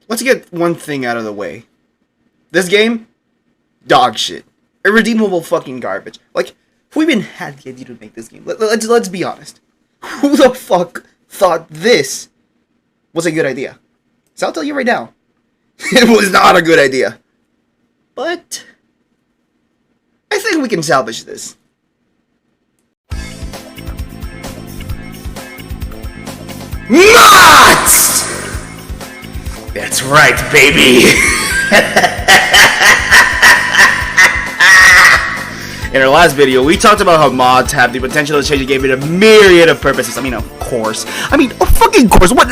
let's get one thing out of the way. This game, dog shit. Irredeemable fucking garbage. Like, who even had the idea to make this game? Let's be honest. Who the fuck thought this was a good idea? So I'll tell you right now. It was not a good idea. But I think we can salvage this. Mods! That's right, baby! In our last video, we talked about how mods have the potential to change the game in a myriad of purposes. I mean, of course. Fucking course. What?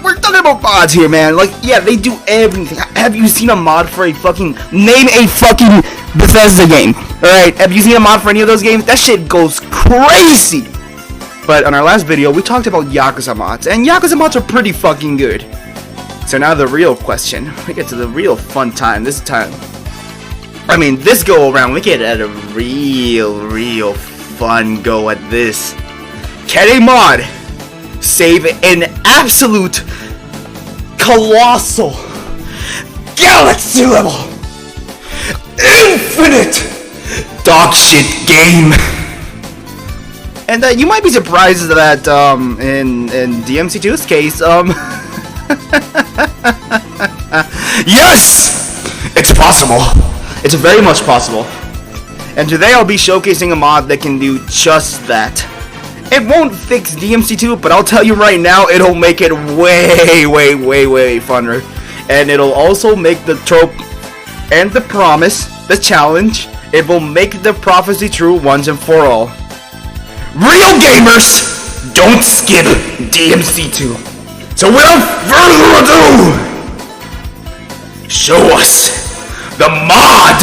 We're talking about mods here, man. Like, yeah, they do everything. Have you seen a mod for a fucking... Name a fucking Bethesda game. Alright? Have you seen a mod for any of those games? That shit goes crazy. But on our last video, we talked about Yakuza mods. And Yakuza mods are pretty fucking good. So now the real question. We get to the real fun time this time. This go around, we get at a real fun go at this. Can a mod save an absolute colossal galaxy level infinite dog shit game? And you might be surprised that in DMC2's case, yes, it's possible. It's very much possible. And today I'll be showcasing a mod that can do just that. It won't fix DMC2, but I'll tell you right now, it'll make it way funner. And it'll also make the trope and the promise, the challenge, it will make the prophecy true once and for all. Real gamers don't skip DMC2. So without further ado, show us the mod!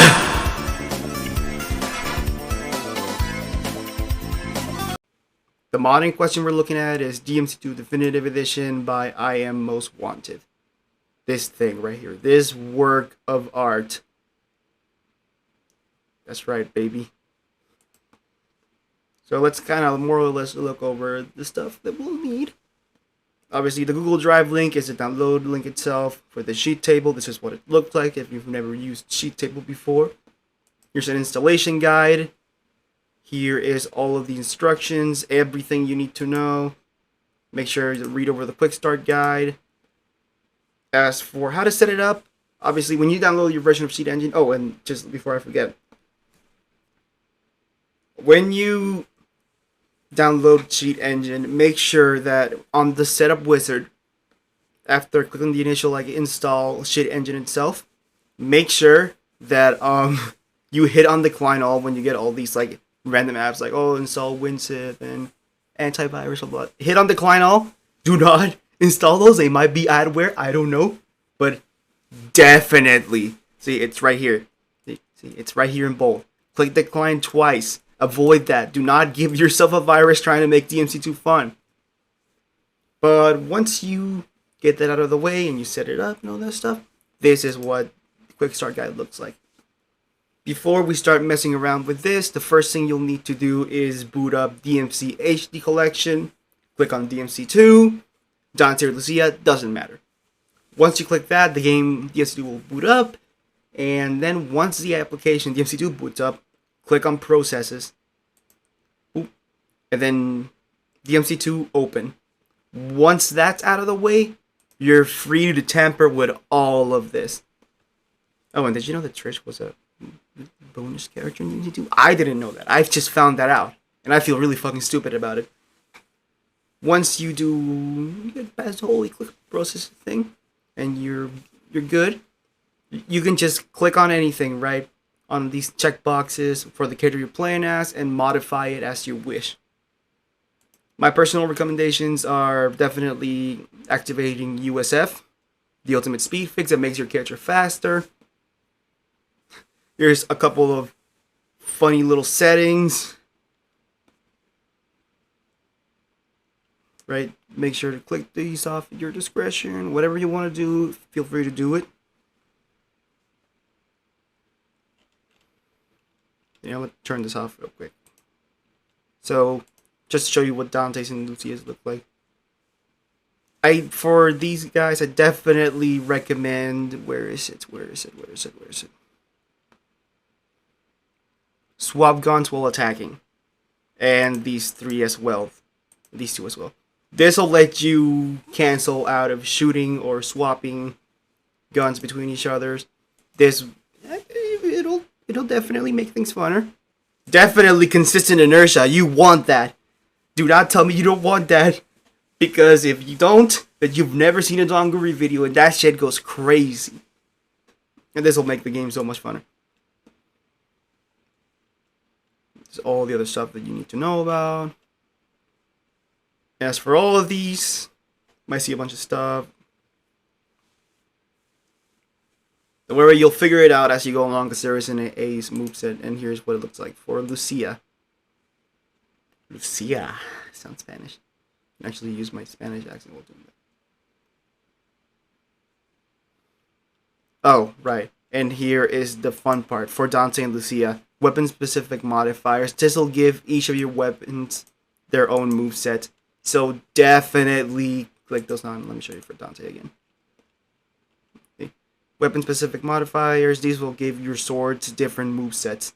The mod in question we're looking at is DMC2 Definitive Edition by I Am Most Wanted. This thing right here. This work of art. That's right, baby. So let's kind of more or less look over the stuff that we'll need. Obviously, the Google Drive link is the download link itself. For the sheet table, this is what it looked like if you've never used sheet table before. Here's an installation guide. Here is all of the instructions, everything you need to know. Make sure to read over the quick start guide. As for how to set it up, obviously when you download your version of Sheet Engine, oh, and just before I forget, when you download Sheet Engine, make sure that on the setup wizard, after clicking the initial install Sheet Engine itself, make sure that you hit on decline all when you get all these random apps install WinZip and antivirus or blah. Hit on decline all. Do not install those. They might be adware. I don't know, but definitely see it's right here. See it's right here in bold. Click decline twice. Avoid that. Do not give yourself a virus trying to make DMC2 fun. But once you get that out of the way and you set it up and all that stuff, this is what the quick start guide looks like. Before we start messing around with this, the first thing you'll need to do is boot up DMC HD Collection. Click on DMC2. Dante or Lucia, doesn't matter. Once you click that, the game DMC2 will boot up. And then once the application DMC2 boots up, click on Processes, and then DMC2 open. Once that's out of the way, you're free to tamper with all of this. Oh, and did you know that Trish was a bonus character in DMC2? I didn't know that. I've just found that out, and I feel really fucking stupid about it. Once you get past the whole click process thing, and you're good, you can just click on anything, right? On these checkboxes for the character you're playing as and modify it as you wish. My personal recommendations are definitely activating USF, the ultimate speed fix that makes your character faster. Here's a couple of funny little settings. Right? Make sure to click these off at your discretion. Whatever you want to do, feel free to do it. Let's turn this off real quick. So, just to show you what Dante's and Lucia's look like. for these guys, I definitely recommend. Where is it? Swap guns while attacking, and these three as well. These two as well. This will let you cancel out of shooting or swapping guns between each other's. This it'll definitely make things funner. Definitely consistent inertia. You want that. Do not tell me you don't want that. Because if you don't, then you've never seen a Donguri video and that shit goes crazy. And this will make the game so much funner. There's all the other stuff that you need to know about. As for all of these, you might see a bunch of stuff. Don't worry, you'll figure it out as you go along because there is an A's moveset, and here's what it looks like for Lucia. Lucia sounds Spanish. I can actually use my Spanish accent while doing that. Oh, right. And here is the fun part for Dante and Lucia. Weapon-specific modifiers. This will give each of your weapons their own moveset. So definitely click those on. Let me show you for Dante again. Weapon-specific modifiers. These will give your swords different movesets.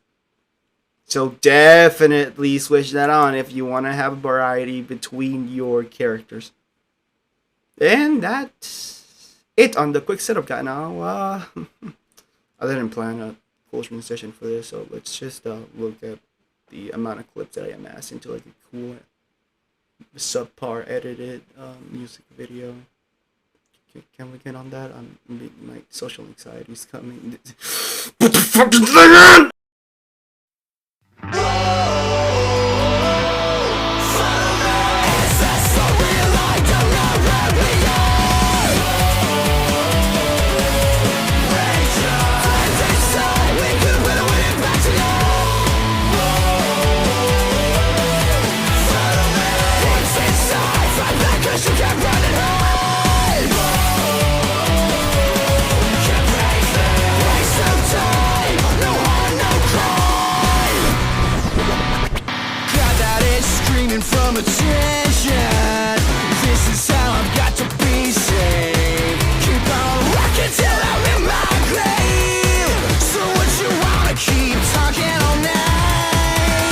So definitely switch that on if you want to have a variety between your characters. And that's it on the quick setup guide. Now, I didn't plan a full stream session for this, so let's just look at the amount of clips that I amassed into like a cool subpar edited music video. Can we get on that? My social anxiety is coming. Put the fucking thing in! From attention, this is how I've got to be saved. Keep on rocking till I'm in my grave. So what you wanna keep talking all night?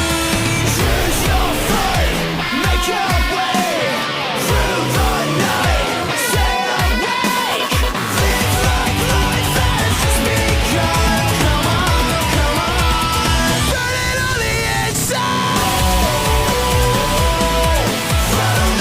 Choose your fate, make your way through the night. Stay awake, think like life has just begun. Come on, burn it on the inside. Follow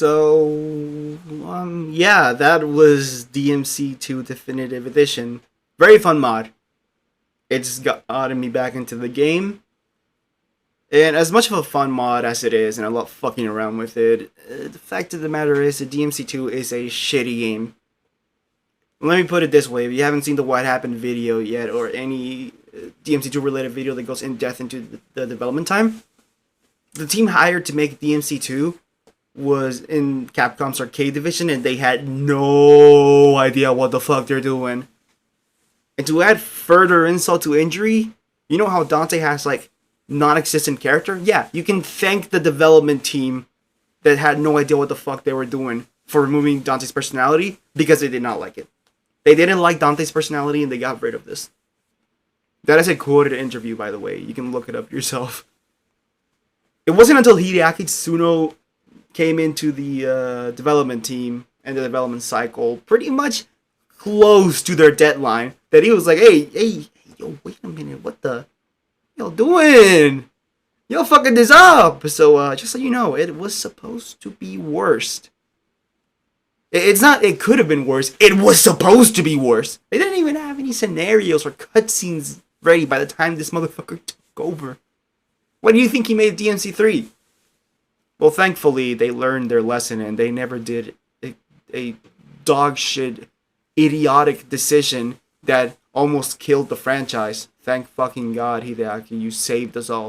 So, yeah, that was DMC2 Definitive Edition. Very fun mod. It's gotten me back into the game. And as much of a fun mod as it is, and I love fucking around with it, the fact of the matter is that DMC2 is a shitty game. Let me put it this way, if you haven't seen the What Happened video yet, or any DMC2 related video that goes in depth into the development time, the team hired to make DMC2 was in Capcom's arcade division, and they had no idea what the fuck they're doing. And to add further insult to injury, you know how Dante has like non-existent character? Yeah, you can thank the development team that had no idea what the fuck they were doing for removing Dante's personality, because they did not like it. They didn't like Dante's personality and they got rid of this. That is a quoted interview, by the way. You can look it up yourself. It wasn't until Hideaki Tsuno came into the development team and the development cycle pretty much close to their deadline that he was like, hey, yo, wait a minute, what the y'all doing? Y'all fucking this up. So just so you know, it was supposed to be worse. It's not, it could have been worse. It was supposed to be worse. They didn't even have any scenarios or cutscenes ready by the time this motherfucker took over. What do you think he made DMC3? Well, thankfully, they learned their lesson and they never did a dog shit, idiotic decision that almost killed the franchise. Thank fucking God, Hideaki, you saved us all.